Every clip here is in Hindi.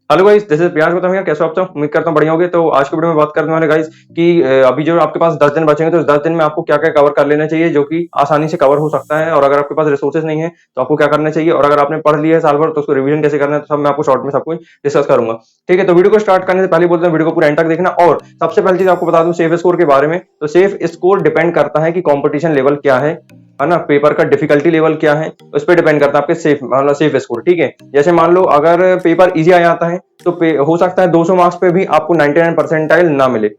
Hello guys, this is Priyansh Gautam यार। कैसे हो आप सब? उम्मीद करता हूँ बढ़िया होगे। तो आज के वीडियो में बात करने वाले गाइस कि अभी जो आपके पास 10 दिन बचेंगे, तो इस 10 दिन में आपको क्या क्या कवर कर लेना चाहिए जो कि आसानी से कवर हो सकता है। और अगर आपके पास रिसोर्सेज नहीं है तो आपको क्या करना चाहिए, और अगर आपने पढ़ लिया है साल भर तो उसको रिवीजन कैसे करना है, तो सब मैं आपको शॉर्ट में सब कुछ डिस्कस करूंगा। ठीक है, तो वीडियो को स्टार्ट करने से पहले बोलते हैं वीडियो को पूरा एंड तक देखना। और सबसे पहली चीज आपको बता दूं सेफ स्कोर के बारे में। तो सेफ स्कोर डिपेंड करता है कि कॉम्पिटिशन लेवल क्या है ना, पेपर का डिफिकल्टी लेवल क्या है, उस पर डिपेंड करता है आपके सेफ मतलब सेफ स्कोर। ठीक है, जैसे मान लो अगर पेपर इजी आ जाता है तो हो सकता है 200 मार्क्स पे भी आपको 99 परसेंटाइल ना मिले।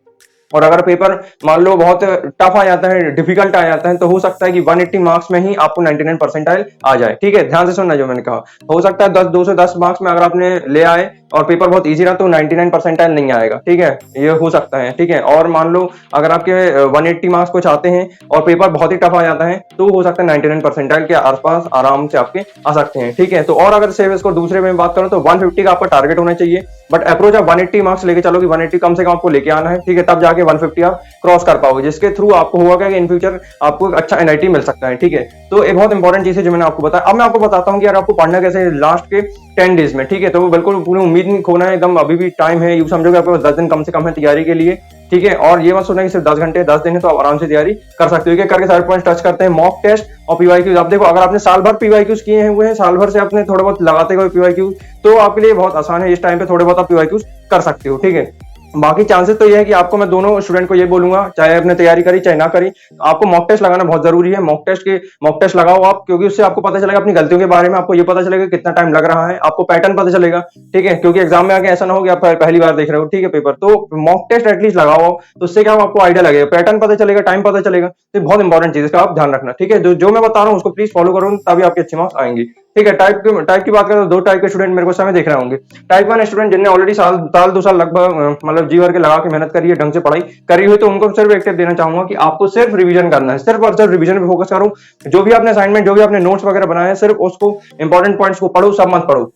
और अगर पेपर मान लो बहुत टफ आ जाता है, डिफिकल्ट आ जाता है, तो हो सकता है कि 180 मार्क्स में ही आपको 99 परसेंटाइल आ जाए। ठीक है, ध्यान से सुनना जो मैंने कहा। हो सकता है 210 मार्क्स में अगर आपने ले आए और पेपर बहुत इजी रहा तो 99 परसेंटाइल नहीं आएगा। ठीक है, ये हो सकता है। ठीक है, और मान लो अगर आपके 180 मार्क्स को चाहते हैं और पेपर बहुत ही टफ आ जाता है तो हो सकता है 99 परसेंटाइल के आसपास आराम से आपके आ सकते हैं। ठीक है, तो और अगर सेव स्कोर दूसरे में बात करूं तो 150 का आपका टारगेट होना चाहिए। बट अप्रोच आप 180 मार्क्स लेके चलो कि 180 कम से कम आपको लेके आना है। ठीक है, तब जाके 150 आप क्रॉस कर पाओगे, जिसके थ्रू आपको होगा क्या कि इन फ्यूचर आपको एक अच्छा एनआईटी मिल सकता है। ठीक है, तो एक बहुत इंपॉर्टेंट चीज है जो मैंने आपको बताया। अब मैं आपको बताता हूँ कि यार आपको पढ़ना कैसे है लास्ट के 10 डेज में। ठीक है, तो बिल्कुल पूरी उम्मीद नहीं खोना है एकदम, अभी भी टाइम है। यू समझो कि आपके पास 10 दिन कम से कम है तैयारी के लिए। ठीक है, और ये मत सोचना कि सिर्फ 10 घंटे 10 दिन है तो आप आराम से तैयारी कर सकते हो। करके सारे पॉइंट टच करते हैं। मॉक टेस्ट और पीवाईक्यूज। आप देखो, अगर आपने साल भर पीवाईक्यूज किए हुए हैं, साल भर से आपने थोड़े बहुत लगाते गए पीवाईक्यूज, तो आपके लिए बहुत आसान है। इस टाइम पे थोड़े बहुत आप पीवाईक्यूज कर सकते हो। ठीक है, बाकी चांसेस तो ये है कि आपको मैं दोनों स्टूडेंट को ये बोलूंगा, चाहे आपने तैयारी करी चाहे ना करी, आपको मॉक टेस्ट लगाना बहुत जरूरी है। मॉक टेस्ट लगाओ आप, क्योंकि उससे आपको पता चलेगा अपनी गलतियों के बारे में। आपको ये पता चलेगा कितना टाइम लग रहा है, आपको पैटर्न पता चलेगा। ठीक है, क्योंकि एग्जाम में आगे ऐसा ना हो कि आप पहली बार देख रहे हो। ठीक है, पेपर तो मॉक टेस्ट एटलीस्ट लगाओ, तो उससे क्या आपको आइडिया लगेगा, पैटर्न पता चलेगा, टाइम पता चलेगा। तो बहुत इंपॉर्टेंट चीज है, इसका आप ध्यान रखना। ठीक है, जो मैं बता रहा हूँ उसको प्लीज फॉलो करो, तभी आपके अच्छे मार्क्स आएंगे। ठीक है, टाइप की बात करें तो दो टाइप के स्टूडेंट मेरे को समय देख रहे होंगे। टाइप वन स्टूडेंट जिनने ऑलरेडी साल 2 साल लगभग मतलब जी भर के लगा के मेहनत करी है, ढंग से पढ़ाई करी हुई, तो उनको सिर्फ एक टिप देना चाहूंगा कि आपको सिर्फ रिवीजन करना है। सिर्फ और सिर्फ रिवीजन पे फोकस करो। जो भी आपने असाइनमेंट, जो भी आपने नोट्स वगैरह बनाए हैं, सिर्फ उसको इंपॉर्टेंट पॉइंट्स को पढ़ो, सब मत पढ़ो।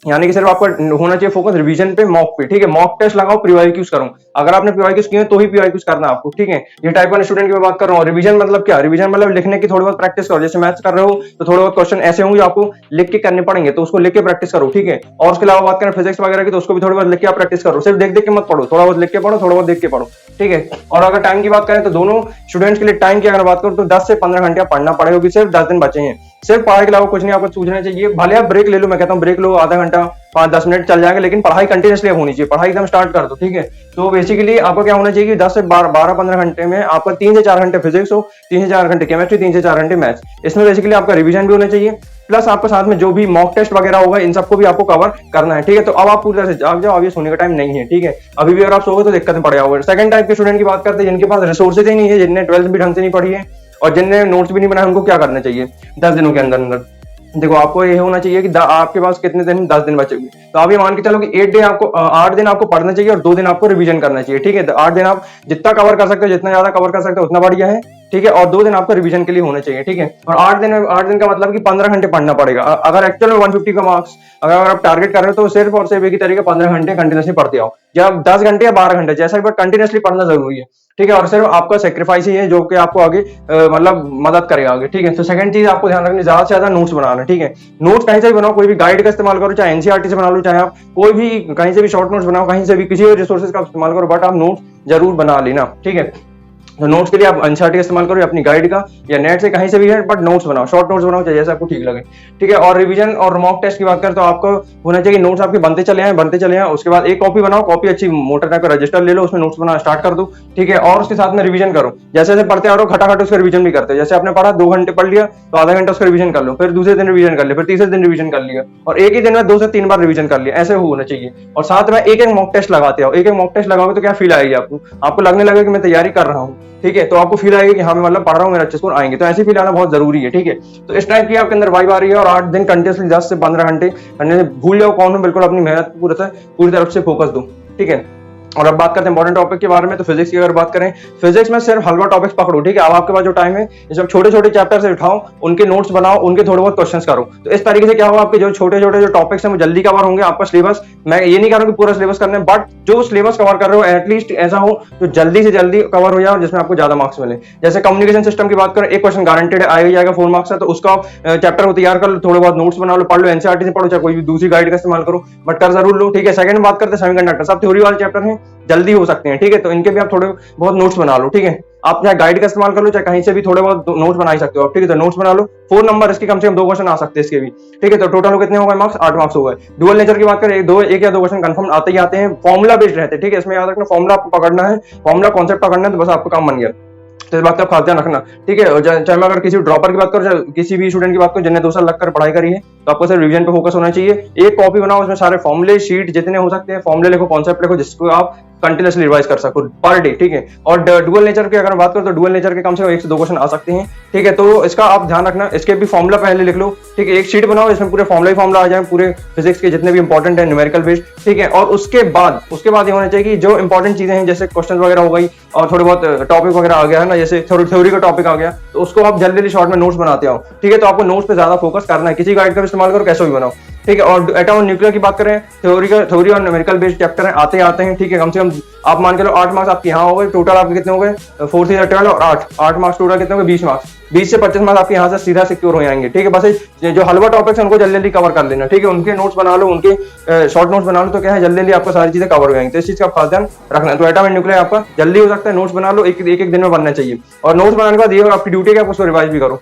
यानी कि सिर्फ आपका होना चाहिए फोकस रिवीजन पे, मॉक पे। ठीक है, मॉक टेस्ट लगाओ, प्रीवाईक्यूज करो। अगर आपने प्रीवाईक्यूज किए तो ही प्रीवाईक्यूज करना आपको। ठीक है, ये टाइप वन स्टूडेंट की मैं बात कर रहा हूँ। रिवीजन मतलब क्या? रिवीजन मतलब लिखने की थोड़ी बहुत प्रैक्टिस करो। जैसे मैथ्स कर रहे हो तो थोड़े बहुत क्वेश्चन ऐसे होंगे आपको लिख के करने पड़ेंगे, तो उसको लिख के प्रैक्टिस करो। ठीक है, और उसके अलावा बात करें फिजिक्स वगैरह की, तो उसको भी थोड़ी बहुत लिख के आप प्रैक्टिस करो। सिर्फ देख देख के मत पढ़ो, थोड़ा बहुत लिख के पढ़ो, थोड़ा बहुत देख के पढ़ो। ठीक है, और अगर टाइम की बात करें तो दोनों स्टूडेंट्स के लिए टाइम की अगर बात करूं तो 10 से 15 घंटे पढ़ना पड़ेगा, क्योंकि सिर्फ 10 दिन बचे हैं। सिर्फ पढ़ाई के अलावा कुछ नहीं आपको सूझना चाहिए। भले आप ब्रेक ले लो, मैं कहता हूँ ब्रेक लो, आधा घंटा 5-10 मिनट चल जाएंगे, लेकिन पढ़ाई कंटिन्यूसली होनी चाहिए। पढ़ाई एकदम स्टार्ट कर दो। ठीक है, तो बेसिकली आपको क्या होना चाहिए कि 10 से 12-15 घंटे में आपका 3 से 4 घंटे फिजिक्स हो, 3 से 4 घंटे केमिस्ट्री, 3 से 4 घंटे मैथ्स। इसमें बेसिकली आपका रिवीजन भी होना चाहिए, प्लस आपको साथ में जो भी मॉक टेस्ट वगैरह होगा इन सबको भी आपको कवर करना है। ठीक है, तो अब आप पूरी तरह से जाग जाओ, अब ये सोने का टाइम नहीं है। ठीक है, अभी भी अगर आप सोओगे तो दिक्कत में पड़ जाओगे। सेकंड टाइप के स्टूडेंट की बात करते हैं जिनके पास रिसोर्सेज ही नहीं है, जिनने 12th भी ढंग से नहीं पढ़ी है और जिनने नोट्स भी नहीं बनाए, उनको क्या करना चाहिए 10 दिनों के अंदर अंदर? देखो, आपको ये होना चाहिए कि आपके पास कितने दिन, 10 दिन बचेंगे, तो आप ये मान के चलो कि 8 दिन आपको पढ़ना चाहिए और 2 दिन आपको रिवीजन करना चाहिए। ठीक है, तो 8 दिन आप जितना कवर कर सकते हो, जितना ज्यादा कवर कर सकते हो उतना बढ़िया है। ठीक है, और 2 दिन आपको रिवीजन के लिए होना चाहिए। ठीक है, और 8 दिन का मतलब कि 15 घंटे पढ़ना पड़ेगा। अगर एक्चुअल में 150 का मार्क्स अगर आप टारगेट कर रहे हो तो सिर्फ और सिर्फ एक ही तरीके 15 घंटे कंटिन्यूसली पढ़ते आओ, या 10 घंटे या 12 घंटे जैसा भी, बट कंटिन्यूसली पढ़ना जरूरी है। ठीक है, और सिर्फ आपका सेक्रीफाइस ही है जो कि आपको आगे मतलब मदद करेगा आगे। ठीक है, तो सेकंड चीज आपको ध्यान रखनी, ज्यादा से ज्यादा नोट्स बनाना। ठीक है, नोट्स कहीं से भी बनाओ, कोई भी गाइड का इस्तेमाल करो, चाहे एनसीईआरटी से बना लो, चाहे आप कोई भी कहीं से भी शॉर्ट नोट्स बनाओ, कहीं से भी किसी भी रिसोर्सेज का इस्तेमाल करो, बट आप नोट्स जरूर बना लेना। ठीक है, तो नोट्स के लिए आप एनसीईआरटी का इस्तेमाल करो या अपनी गाइड का या नेट से कहीं से भी है, बट नोट्स बनाओ, शॉर्ट नोट्स बनाओ, चाहे जैसे आपको ठीक लगे। ठीक है, और रिवीजन और मॉक टेस्ट की बात करें तो आपको होना चाहिए नोट्स आपके बनते चले हैं। उसके बाद एक कॉपी बनाओ, कॉपी अच्छी मोटर टाइप का रजिस्टर ले लो, उसमें नोट्स बनाना स्टार्ट कर दो। ठीक है, और उसके साथ में रिवीजन करो, जैसे जैसे पढ़ते आ रहे हो खटाखट उसका रिवीजन भी करते हो। जैसे आपने पढ़ा 2 घंटे पढ़ लिया तो आधा घंटा उसका रिवीजन कर लो, फिर दूसरे दिन रिवीजन कर लिया, फिर तीसरे दिन रिवीजन कर लिया, और एक ही दिन में 2 से 3 बार रिवीजन कर लिया, ऐसे होना चाहिए। और साथ में एक एक मॉक टेस्ट लगाते हो। एक एक मॉक टेस्ट लगाओगे तो क्या फील आएगी आपको लगने लगेगा कि मैं तैयारी कर रहा हूँ। ठीक है, तो आपको फील आएगा कि हाँ मैं मतलब पढ़ रहा हूँ, मेरा अच्छे स्कोर आएंगे। तो ऐसे फील आना बहुत जरूरी है। ठीक है, तो इस टाइप की आपके अंदर वाइब आ रही है, और 8 दिन कंटिन्यूसली 10 से 15 घंटे भूल जाओ कौन हो, बिल्कुल अपनी मेहनत पूरी तरफ से फोकस दो। ठीक है, और अब बात करते हैं इंपॉर्टेंट टॉपिक के बारे में। तो फिजिक्स की अगर बात करें, फिजिक्स में सिर्फ हलवा टॉपिक्स पकड़ो, ठीक है। अब आपके पास जो टाइम है, ये सब छोटे छोटे चैप्टर से उठाओ, उनके नोट्स बनाओ, उनके थोड़े बहुत क्वेश्चंस करो। तो इस तरीके से क्या होगा, आपके जो छोटे छोटे जो टॉपिक्स हैं वो जल्दी कवर होंगे। आपका सिलेबस, मैं ये नहीं कह रहा हूं कि पूरा सिलेबस करना है, बट जो सिलेबस कवर कर रहे हो एटलीस्ट ऐसा हो जो जल्दी से जल्दी कवर हो जाए, जिसमें आपको ज्यादा मार्क्स मिले। जैसे कम्युनिकेशन सिस्टम की बात करें, एक क्वेश्चन गारंटेड आएगा जाएगा 4 मार्क्स है, तो उसका चैप्टर को तैयार कर लो, थोड़े बहुत नोट्स बना लो, पढ़ लो, एनसीईआरटी से पढ़ो, चाहे कोई भी दूसरी गाइड का इस्तेमाल करो, बट कर जरूर लो, ठीक है। सेकंड बात करते हैं सेमीकंडक्टर, सब थ्योरी वाले चैप्टर हैं, जल्दी हो सकते हैं, ठीक है। तो इनके भी आप थोड़े बहुत नोट्स बना लो, ठीक है। आप चाहे गाइड का इस्तेमाल कर लो, चाहे कहीं से भी थोड़े बहुत नोट्स बना ही सकते हो आप, ठीक है। तो नोट्स बना लो, 4 नंबर इसके कम से कम 2 क्वेश्चन आ सकते हैं इसके भी, ठीक है। तो टोटल कितने हो गए मार्क्स, 8 मार्क्स हो गए। डुअल नेचर की बात करें, एक या दो क्वेश्चन कंफर्म आते ही आते हैं, फॉर्मुला बेस्ड रहते हैं, ठीक है। इसमें याद रखना फॉर्मुला आपको पकड़ना है, फॉर्मुला कॉन्सेप्ट पकड़ना है, तो बस आपका काम बन गया। तो इस बात का खास ध्यान रखना, ठीक है। चाहे मैं अगर किसी ड्रॉपर की बात करूं, चाहे किसी भी स्टूडेंट की बात करूं जिन्हें 2 साल लगकर पढ़ाई करी है, तो आपको सिर्फ रिवीजन पे फोकस होना चाहिए। एक कॉपी बनाओ, उसमें सारे फॉर्मुले शीट जितने हो सकते हैं फॉर्मुले लिखो, कॉन्सेप्ट लिखो, जिसको आप कंटिन्यूसली रिवाइज कर सको पर डे, ठीक है। और डुअल नेचर की अगर बात करो, तो डुअल नेचर के कम से कम 1 से 2 क्वेश्चन आ सकते हैं, ठीक है। तो इसका आप ध्यान रखना, इसके भी फॉर्मुला पहले लिख लो, ठीक है। एक शीट बनाओ, इसमें पूरे फॉर्मुला आ जाए, पूरे फिजिक्स के जितने भी इंपॉर्टेंट है न्यूमेरिकल बेस्ड, ठीक है। और उसके बाद ये होना चाहिए कि जो इंपॉर्टेंट चीजें हैं, जैसे क्वेश्चन वगैरह हो गई और थोड़े बहुत टॉपिक वगैरह आ गया है ना, जैसे थ्योरी का टॉपिक आ गया, तो उसको आप जल्दी शॉर्ट में नोट्स बनाते हो, ठीक है। तो आपको नोट्स पे ज्यादा फोकस करना है, किसी गाइड का इस्तेमाल करो, कैसे भी बनाओ, ठीक है। और एटम और न्यूक्लियर की बात करें, थ्योरी और न्यूमेरिकल बेस्ड चैप्टर आते हैं, ठीक है। कम से कम आप मान के लो 8 मार्क्स आपके यहाँ हो गए, टोटल आपके कितने हो गए, 4 से 12 और 8 मार्क्स टोटल कितने हो गए, 20 मार्क्स, 20 से 25 मार्क्स आपके यहाँ से सीधा सिक्योर हो जाएंगे, ठीक है। बस जो हलवा टॉपिक्स है उनको जल्दी जल्दी कवर कर लेना, ठीक है। उनके नोट्स बना लो, उनके शॉर्ट नोट्स बना लो, तो क्या है जल्दी जल्दी आपको सारी चीजें कवर हो जाएंगी। तो इस चीज का खास ध्यान रखना है। तो एटम एंड न्यूक्लियर आपका जल्दी हो सकता है, नोट्स बना लो, एक दिन में बनना चाहिए। और नोट्स बनाने के बाद ये आपकी ड्यूटी है कि आप उसको रिवाइज भी करो,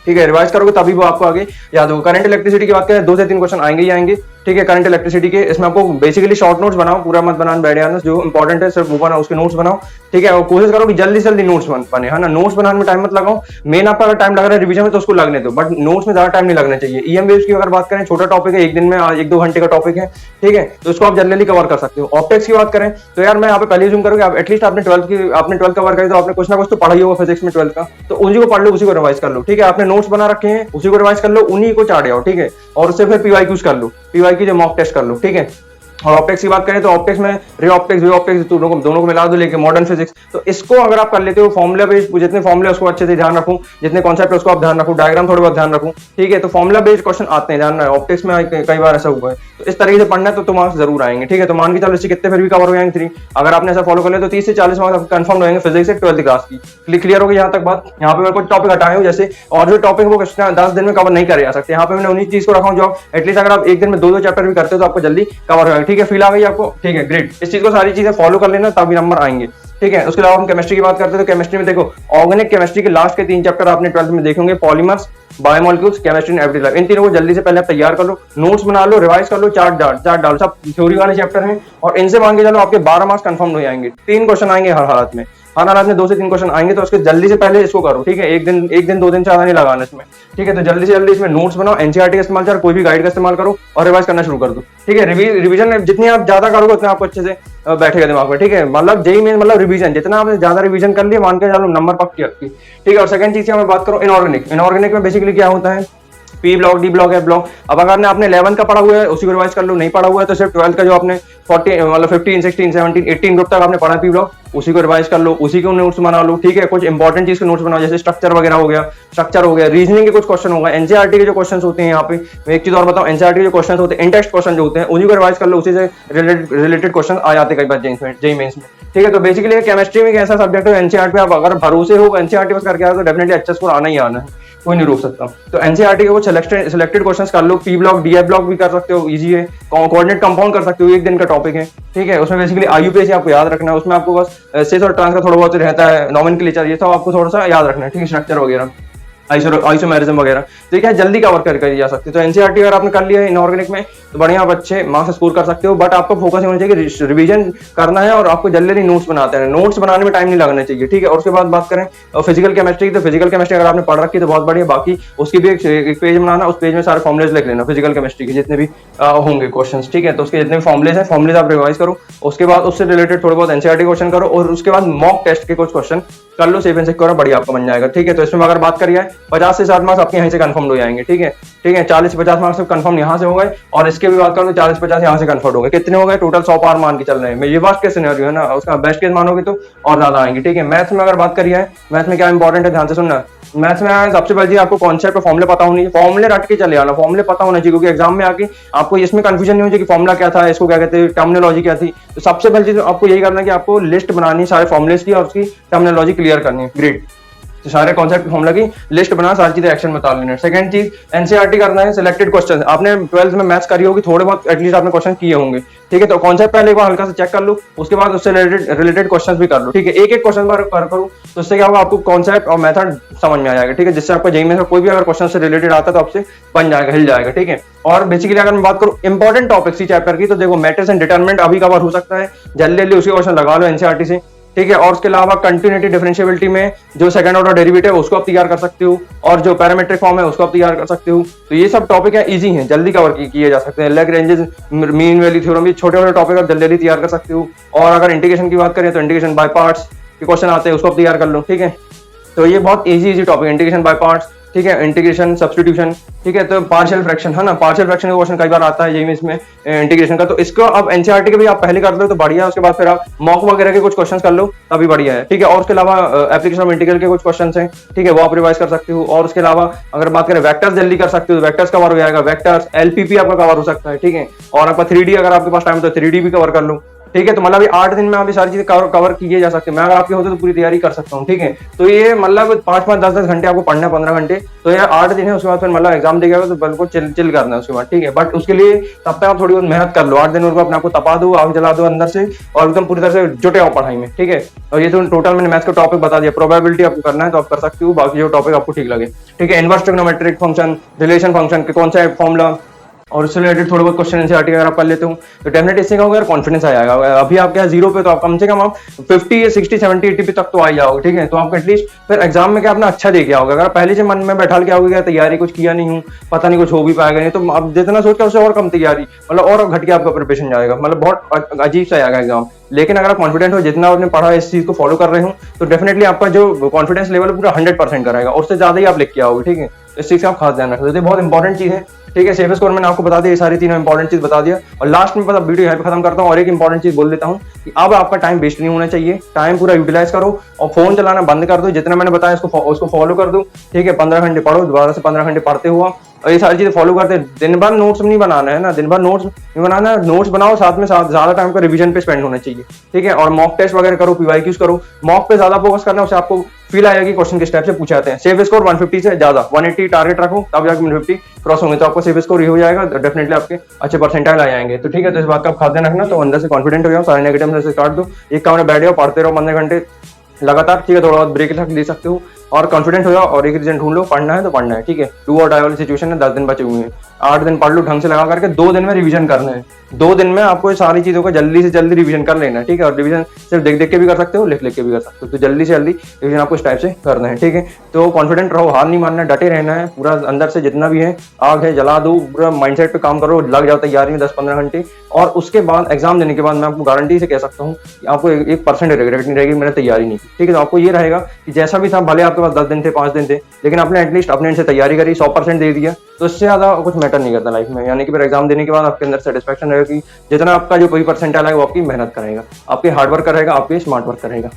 ठीक है। रिवाइज करोगे तभी वो आपको आगे याद होगा। करंट इलेक्ट्रिसिटी की बात करें, 2 से 3 क्वेश्चन आएंगे ही आएंगे, ठीक है। करंट इलेक्ट्रिसिटी के इसमें आपको बेसिकली शॉर्ट नोट्स बनाओ, पूरा मत बनाना बैठ जाना, जो इंपॉर्टेंट है सिर्फ वो बनाओ, उसके नोट्स बनाओ, ठीक है। और कोशिश करो कि जल्दी से जल्दी नोट्स बने, है ना। नोट्स बनाने में टाइम मत लगाओ, मेन आपका अगर टाइम लग रहा है रिवीजन में तो उसको लगने दो, बट नोट्स में ज्यादा टाइम नहीं लगना चाहिए। ईएम वेव्स की अगर बात करें, छोटा टॉपिक है, एक दिन में 1-2 घंटे का टॉपिक है, ठीक है। तो उसको आप जल्दी कवर कर सकते हो। ऑप्टिक्स की बात करें, तो यार मैं यहाँ पे पहले जूम करूंगा, एटलीस्ट आपने 12 कवर करी, तो आपने कुछ ना कुछ तो पढ़ा ही होगा फिजिक्स में 12 का, तो उसी को पढ़ लो, उसी को रिवाइज कर लो, ठीक है। आपने नोट्स बना रखे हैं, उसी को रिवाइज कर लो, उन्हीं को चाट आओ, ठीक है। और उससे फिर पीवाईक्यूज कर लो, पीवाईक्यू जो मॉक टेस्ट कर लो, ठीक है। और ऑप्टिक्स की बात करें, तो ऑप्टिक्स में रे ऑप्टिक्स, वे ऑप्टिक्स दोनों को मिला दो, लेके मॉडर्न फिजिक्स, तो इसको अगर आप कर लेते हो, फॉर्मुला बेस्ड जितने फॉर्मुले उसको अच्छे से ध्यान रखूं, जितने कॉन्सेप्ट उसको आप ध्यान रखो, डायग्राम थोड़े बहुत ध्यान रखूं, ठीक है। तो फॉर्मुला बेस्ड क्वेश्चन आते हैं, ध्यान रहे ऑप्टिक्स में कई बार ऐसा हुआ है। तो इस तरीके से पढ़ना है तो मार्क्स जरूर आएंगे, ठीक है। तो मान के चलो इससे कितने फिर भी कवर हो जाएंगे 3, अगर आपने ऐसा फॉलो कर लिया तो 30 से 40 मार्क्स कंफर्म हो जाएंगे फिजिक्स से 12th क्लास की। क्लियर होगी यहाँ तक बात। यहाँ पे मैं कुछ टॉपिक हटाए हूँ, जैसे और जो टॉपिक वो 10 दिन में कवर नहीं करे जा सकते, यहाँ पे मैंने उन्हीं चीज को रखा हूँ जो एटलीस्ट अगर आप एक दिन में 2-2 चैप्टर भी करते हो तो आपको जल्दी कवर हो जाएगा, ठीक है। फील आ गई आपको, ठीक है, ग्रेट। इस चीज को सारी चीजें फॉलो कर लेना तभी नंबर आएंगे, ठीक है। उसके अलावा हम केमिस्ट्री की बात करते हैं, तो केमिस्ट्री में देखो ऑर्गेनिक केमिस्ट्री के लास्ट के 3 चैप्टर आपने 12th में देखेंगे, polymers, biomolecules, chemistry and everyday life. इन तीनों को जल्दी से पहले आप तैयार कर लो, नोट्स बना लो, रिवाइज कर लो, चार्ट डालो, सब थ्योरी वाले चैप्टर हैं, और इनसे मान के चलो आपके 12 मार्क्स कंफर्म हो जाएंगे। 3 क्वेश्चन आएंगे हर हालत में, 2 से 3 क्वेश्चन आएंगे, तो उसके जल्दी से पहले इसको करो, ठीक है। एक दिन 2 दिन ज्यादा नहीं लगाना इसमें, ठीक है। तो जल्दी से जल्दी इसमें नोट्स बनाओ, एनसीईआरटी का इस्तेमाल करो, कोई भी गाइड का इस्तेमाल करो और रिवाइज करना शुरू कर दो, ठीक है। रिवीजन जितनी आप ज्यादा करोगे उतना आपको अच्छे से बैठेगा दिमाग में, ठीक है। मतलब जेई में मतलब रिवीजन जितना आपने ज्यादा रिवीजन कर लिया, मान के चलो नंबर पक्की आपकी, ठीक है। और सेकंड चीज की मैं बात करूं, इनऑर्गेनिक में बेसिकली क्या होता है, P block, D block, F block. अब अगर आपने 11 का पढ़ा हुआ है उसी को रिवाइज कर लो, नहीं पढ़ा हुआ है तो सिर्फ 12 का जो आपने 40 मतलब 15, 16, 17, 18 ग्रुप तक आपने पढ़ा पी ब्लॉक, उसी को रिवाइज कर लो, उसी को नोट्स बना लो, ठीक है। कुछ इंपॉर्टेंट चीज के नोट्स बनाओ, जैसे स्ट्रक्चर वगैरह हो गया, रीजनिंग के कुछ क्वेश्चन होगा, एनसीईआरटी के जो क्वेश्चन होते हैं, यहाँ पे मैं एक चीज और बताऊं, एनसीईआरटी के जो क्वेश्चन होते हैं, इन टेक्स्ट क्वेश्चन जो होते हैं, उन्हीं को रिवाइज कर लो, उसी से रिलेटेड क्वेश्चन आ जाते हैं कई बार जेईई मेंस में, ठीक है। तो बेसिकली केमिस्ट्री में एक ऐसा सब्जेक्ट है, एनसीईआरटी पे आप अगर भरोसे हो एनसीईआरटी बस करके आओ तो डेफिनेटली अच्छा स्कोर आना ही आना है, कोई नहीं रोक सकता। तो एनसीईआरटी के वो सिलेक्टेड क्वेश्चंस कर लो, पी ब्लॉक, डीएफ ब्लॉक भी कर सकते हो, इजी है। कोऑर्डिनेट कंपाउंड कर सकते हो, एक दिन का टॉपिक है, ठीक है। उसमें बेसिकली आईयूपीएसी आपको याद रखना है, उसमें आपको बस सेस और ट्रांस का थोड़ा बहुत रहता है, नॉमेनक्लेचर, ये सब आपको थोड़ा सा याद रखना है, ठीक है। स्ट्रक्चर वगैरह, आइसोमेरिज्म वगैरह, तो क्या जल्दी कवर कर जा सकते हैं। तो एनसीईआरटी अगर आपने कर लिया है इनऑर्गेनिक में तो बढ़िया, आप अच्छे मार्क्स स्कोर कर सकते हो, बट आपको फोकस होना चाहिए कि रिवीजन करना है और आपको जल्दी जल्दी नोट्स बनाते हैं, नोट्स बनाने में टाइम नहीं लगना चाहिए, ठीक है। और उसके बाद बात करें फिजिकल केमिस्ट्री, तो फिजिकल केमिस्ट्री अगर आपने पढ़ रखी है तो बहुत बढ़िया, बाकी उसकी भी एक पेज बनाना, उस पेज में सारे फॉर्मुलेज लिख लेना फिजिकल केमिस्ट्री के जितने भी होंगे क्वेश्चन, ठीक है। तो उसके जितने भी फॉर्मुलेज आप रिवाइज करो, उसके बाद उससे रिलेटेड थोड़े बहुत एनसीईआरटी क्वेश्चन करो, और उसके बाद मॉक टेस्ट के कुछ क्वेश्चन कर लो, सेफ एंड सिक्योर बढ़िया आपका बन जाएगा, ठीक है। तो इसमें अगर बात करिए 50 से 60 मार्क्स आपके यहाँ से कंफर्म हो जाएंगे। ठीक है, ठीक है, 40 से 50 मार्क्स कंफर्म यहाँ से हो गए, और इसके भी बात करूँ तो 40-50 यहाँ से कंफर्म हो गए। कितने हो गए टोटल? 100 पार मान के चल रहे हैं। ये वर्स्ट केस सिनेरियो है ना, उसका बेस्ट केस मानोगे तो और ज्यादा आएंगे। ठीक है, मैथ्स में अगर बात करिए है, मैथ्स में क्या इंपॉर्टेंट है, ध्यान से सुनना। मैथ्स में सबसे पहले आपको कॉन्सेप्ट और फॉर्मुले पता होनी चाहिए, फॉर्मुले रट के चले आना, फॉर्मुले पता होना चाहिए, क्योंकि एग्जाम में आके आपको इसमें कंफ्यूजन नहीं हो चाहिए कि फॉर्मुला क्या था, इसको क्या कहते हैं, टर्मिनोलॉजी क्या थी। तो सबसे पहले चीज आपको यही करना है कि आपको लिस्ट बनानी है सारे फॉर्मुलेस की और उसकी टर्मिनोलॉजी क्लियर करनी है। ग्रेट, तो सारे कॉन्सेप्ट फॉर्मुला की लिस्ट बना, सारी चीजें एक्शन में उतार लेना है। सेकंड चीज एनसीईआरटी करना है, सिलेक्टेड क्वेश्चन। आपने 12th में मैथ्स करी होगी, थोड़े बहुत एटलीस्ट आपने क्वेश्चन किए होंगे। ठीक है, तो कॉन्सेप्ट पहले एक बार हल्का से चेक कर लो, उसके बाद उससे रिलेटेड क्वेश्चन भी कर लो। ठीक है, एक एक क्वेश्चन पर करो, तो उससे क्या होगा, आपको कॉन्सेप्ट और मेथड समझ में आ जाएगा। ठीक है, जिससे आपका जेईई में से कोई भी अगर क्वेश्चन से रिलेटेड आता है तो आपसे बन जाएगा, हिल जाएगा। ठीक है, और बेसिकली अगर मैं बात करूं इंपॉर्टेंट टॉपिक्स चैप्टर की, तो देखो मैट्रिक्स एंड डिटरमिनेंट अभी कवर हो सकता है, जल्दी जल्दी उसके क्वेश्चन लगा लो एनसीईआरटी से। ठीक है, और उसके अलावा कंटिन्यूटी डिफरेंशिएबिलिटी में जो सेकंड ऑर्डर डेरिवेटिव है उसको आप तैयार कर सकते हो, और जो पैरामेट्रिक फॉर्म है उसको आप तैयार कर सकते हो। तो ये सब टॉपिक है, इजी हैं, जल्दी कवर किए जा सकते हैं। लैग्रेंजेस मीन वैल्यू थ्योरम, ये छोटे छोटे टॉपिक आप जल्दी जल्दी तैयार कर सकते हो। और अगर इंटीग्रेशन की बात करें तो इंटीग्रेशन बाय पार्ट्स के क्वेश्चन आते हैं, उसको आप तैयार कर लो। ठीक है, तो ये बहुत इजी टॉपिक है, इंटीग्रेशन बाय पार्ट्स। ठीक है, इंटीग्रेशन, सब्स्टिट्यूशन। ठीक है, तो पार्शियल फ्रैक्शन है ना, पार्शियल फ्रैक्शन का क्वेश्चन कई बार आता है ये इसमें इंटीग्रेशन का, तो इसको अब एनसीईआरटी के भी आप पहले कर लो तो बढ़िया है। उसके बाद फिर आप मॉक वगैरह के कुछ क्वेश्चन कर लो तभी बढ़िया है। ठीक है, और उसके अलावा एप्लीकेशन ऑफ इंटीग्रल के कुछ क्वेश्चन हैं, ठीक है, वो आप रिवाइज कर सकते हो। और उसके अलावा अगर बात करें वेक्टर्स जल्दी कर सकते हो, वेक्टर्स कवर हो जाएगा, वेक्टर्स एलपीपी आपका कवर हो सकता है। ठीक है, और आपका 3D अगर आपके पास टाइम तो 3D भी कवर कर लो। ठीक है, तो मतलब 8 दिन में आप ये सारी चीजें कवर किए जा सकते हैं। मैं अगर आपके होते तो पूरी तैयारी कर सकता हूँ। ठीक है, तो ये मतलब 5-5, 10-10 घंटे आपको पढ़ना है, 15 घंटे, तो ये 8 दिन है। उसके बाद फिर मतलब एग्जाम देगा तो बिल्कुल चिल करना है उसके बाद। ठीक है, बट उसके लिए तब तक आप थोड़ी बहुत मेहनत कर लो, 8 दिन अपने आपको तपा दो, आग जला दो अंदर से, और एकदम पूरी तरह से जुटे आओ पढ़ाई में। ठीक है, और ये तो टोटल मैंने मैथ्स का टॉपिक बता दिया। प्रोबेबिलिटी आपको करना है तो आप कर सकते हो, बाकी जो टॉपिक आपको ठीक लगे। ठीक है, inverse trigonometric function, relation function के कौन सा फॉर्मूला, और उससे रिलेटेड थोड़े बहुत क्वेश्चन एनसीईआरटी अगर आप कर लेते हो तो डेफिनेटली इससे क्या होगा, कॉन्फिडेंस आ जाएगा। अभी आप क्या 0 पे, तो आप कम से कम आप 50 या 60, 70, 80 पे तक तो आ जाओगे। ठीक है, तो आपको एटलीस्ट फिर एग्जाम में क्या अपना अच्छा दे के आओगे। अगर पहले से मन में बैठा के आओगे क्या तैयारी कुछ किया नहीं हूँ, पता नहीं कुछ हो भी पाएगा नहीं, तो आप जितना सोच के उससे और कम तैयारी, मतलब और घट के आपका प्रिपरेशन जाएगा, मतलब बहुत अजीब सा आएगा एग्जाम। लेकिन अगर आप कॉन्फिडेंट हो, जितना आपने पढ़ा इस चीज को फॉलो कर रहे हो, तो डेफिनेटली आपका जो कॉन्फिडेंस लेवल पूरा 100% कराएगा, और उससे ज्यादा ही आप लिख के आओगे। ठीक है, इस चीज का आप खास ध्यान रखते, बहुत इंपॉर्टेंट चीज है। ठीक है, सेफ स्कोर मैंने आपको बता दिया, ये सारी तीनों इंपॉर्टेंट चीज बता दिया। और लास्ट में पता वीडियो यहाँ पे खत्म करता हूँ, और एक इंपॉर्टेंट चीज बोल देता हूँ कि अब आपका टाइम वेस्ट नहीं होना चाहिए, टाइम पूरा यूटिलाइज करो और फोन चलाना बंद कर दो। जितना मैंने बताया उसको फॉलो कर दो। ठीक है, 15 घंटे पढ़ो, 12 से 15 घंटे पढ़ते हुआ, और ये सारी चीजें फॉलो करते। दिन भर नोट्स नहीं बनाना है ना, दिन भर नोट्स नहीं बनाना, नोट्स बनाओ, साथ में साथ ज्यादा टाइम का रिवीजन पे स्पेंड होना चाहिए। ठीक है, और मॉक टेस्ट वगैरह करो, पीवाईक्यूज करो, मॉक पे ज्यादा फोकस करना, उससे आपको फील आएगा कि क्वेश्चन किस टाइप से पूछे जाते हैं। सेफ स्कोर 150 से ज्यादा, 180 टारगेट रखो, तब जाकर 150 क्रॉस होंगे तो आपको सेफ स्कोर ये हो जाएगा, डेफिनेटली आपके अच्छे परसेंटाइल आ जाएंगे। तो ठीक है, तो इस बात का आप खास ध्यान रखना। तो अंदर से कॉन्फिडेंट हो जाओ, सारे नेगेटिव में से काट दो, एक काम में बैठ जाओ, पढ़ते रहो 15 घंटे लगातार। ठीक है, थोड़ा बहुत ब्रेक ले सकते हो, और कॉन्फिडेंट हो जाओ, और एक रीजन ढूंढ लो, पढ़ना है तो पढ़ना है। ठीक है, डू और डाई वाली सिचुएशन है, 10 दिन बचे हुए हैं, 8 दिन पढ़ लो ढंग से लगा करके, 2 दिन में रिवीजन करना है। 2 दिन में आपको ये सारी चीजों का जल्दी से जल्दी रिवीजन कर लेना है। ठीक है, और रिवीजन सिर्फ देख देख के भी कर सकते हो, लिख लिख के भी कर सकते हो, तो जल्दी से जल्दी रिवीजन आपको इस टाइप से करना है। ठीक है, तो कॉन्फिडेंट रहो, हार नहीं मानना, डटे रहना है, पूरा अंदर से जितना भी है आग है जला दो, पूरा माइंडसेट पे काम करो, लग जाओ तैयारी में 10-15 घंटे। और उसके बाद एग्जाम देने के बाद मैं आपको गारंटी से कह सकता हूँ कि आपको 1% रिग्रेट नहीं रहेगी, मैंने तैयारी नहीं की। ठीक है, तो आपको ये रहेगा कि जैसा भी था, भले आपके पास 10 दिन थे, 5 दिन थे, लेकिन आपने एटलीस्ट अपने से तैयारी करी, 100% दे दिया, तो इससे ज्यादा कुछ मैटर नहीं करता लाइफ में। यानी कि फिर एग्जाम देने के बाद आपके अंदर सेटिस्फेक्शन रहेगा कि जितना आपका जो कोई परसेंटाइल है वो आपकी मेहनत करेगा, आपके हार्डवर्क करेगा, आपके स्मार्ट वर्क करेगा।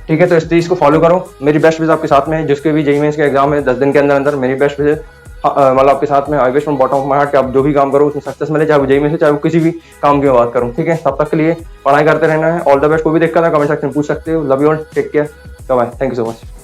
ठीक है, तो इस चीज को फॉलो करो। मेरी बेस्ट विश आपके साथ में है, जिसके भी जेईई मेंस के एग्जाम है 10 दिन के अंदर अंदर, मेरी बेस्ट विश मतलब आपके साथ में। I wish from bottom of my heart कि आप जो भी काम करो उसमें सक्सेस मिले, चाहे वो जेईई में से, चाहे वो किसी भी काम की बात करूं। ठीक है, तब तक के लिए पढ़ाई करते रहना है। All the best. कोई भी दिक्कत है कमेंट सेक्शन में पूछ सकते हो। Love you all, take care, bye, thank you so much.